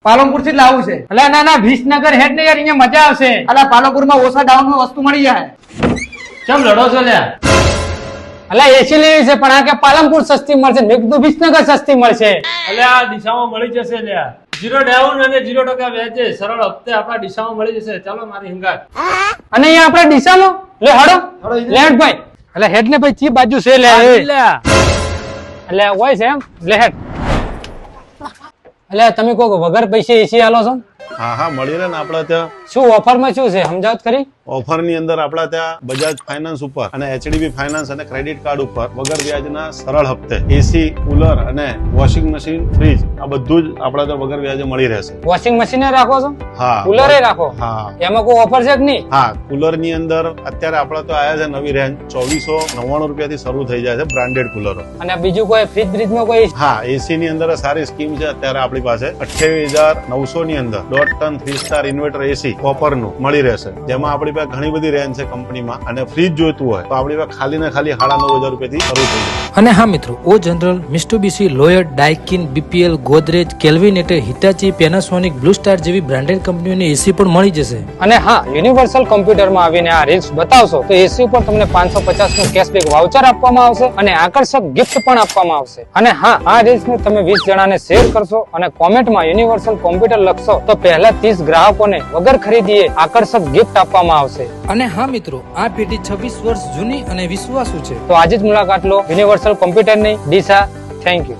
પાલનપુર થી જ લાવવું છે. અલા ના ના વિસનગર હેડ ને યાર, અહીંયા મજા આવશે. અલા પાલનપુર માં ઓછા ડાઉન માં વસ્તુ મળી જાય. ચમ લડો છો લ્યા? અલા એસી લેવી છે પણ આ કે પાલનપુર સસ્તી મળશે, મેં કીધું વિસનગર સસ્તી મળશે. અલ્યા આ દિશામાં મળી જશે લ્યા. 0 ડાઉન અને 0% વ્યાજે સરળ હપ્તે આપણા દિશામાં મળી જશે. ચાલો મારી હંગાત. અને અહીંયા આપણે ડીસામાં લે હડો લેટ ભાઈ. એટલે હેડ ને ભાઈ ચી બાજુ છે લે લ્યા એટલે હોય છે એમ લે હેડ. એટલે તમે કહો વગર પૈસે એસી આલો છો? હા હા મળી રહે ને આપડા ત્યાં. શું ઓફરમાં શું છે સમજાવત કરી. ઓફર ની અંદર આપડા ત્યાં બજાજ ફાઇનાન્સ ઉપર અને એચડીબી ફાઇનાન્સ અને ક્રેડિટ કાર્ડ ઉપર વગર વ્યાજના સરળ હપ્તે એસી, કુલર અને વોશિંગ મશીન, ફ્રીજ આ બધું જ આપડા ત્યાં વગર વ્યાજે મળી રહેશે. વોશિંગ મશીન રાખો છો? હા. કુલર રાખો? હા. એમાં કોઈ ઓફર છે કે નહીં? હા કુલર ની અંદર અત્યારે આપડા તો આયા છે નવી રેન્જ 2499 રૂપિયાથી શરૂ થઈ જાય છે બ્રાન્ડેડ કુલરો. અને બીજું કોઈ ફ્રીજ બ્રીજ માં કોઈ? હા એસી ની અંદર સારી સ્કીમ છે અત્યારે આપણી પાસે 28,900 ની અંદર 1.5 ટન 3 સ્ટાર ઇન્વર્ટર એસી કોપર નું મળી રહેશે, જેમાં આપણી પાસે ઘણી બધી રેન્જ છે કંપનીમાં. અને ફ્રીજ જોઈતું હોય તો આપણી પાસે ખાલી ને ખાલી 9,500 રૂપિયાથી શરૂ થઈ જાય. અને હા મિત્રો, O General, Mitsubishi, Lloyd, Daikin, BPL, Godrej, Kelvinator, Hitachi, Panasonic, Blue Star જેવી બ્રાન્ડેડ કંપનીઓની એસી પણ મળી જશે. અને હા, યુનિવર્સલ કોમ્પ્યુટરમાં આવીને આ રીલ્સ બતાવશો તો એસી ઉપર તમને 550 નું કેશબેક વાઉચર આપવામાં આવશે અને આકર્ષક ગિફ્ટ પણ આપવામાં આવશે. અને હા, આ રીલ્સ ને તમે 20 જણાને શેર કરશો અને કોમેન્ટમાં યુનિવર્સલ કોમ્પ્યુટર લખશો તો પહેલા 30 ગ્રાહકોને વગર ખરીદીએ આકર્ષક ગિફ્ટ આપવામાં આવશે. અને હા મિત્રો, આ પેઢી 26 વર્ષ જૂની અને વિશ્વાસુ છે. તો આજે જ મુલાકાત લો યુનિવર્સલ કોમ્પ્યુટરની ડીસા. Thank you.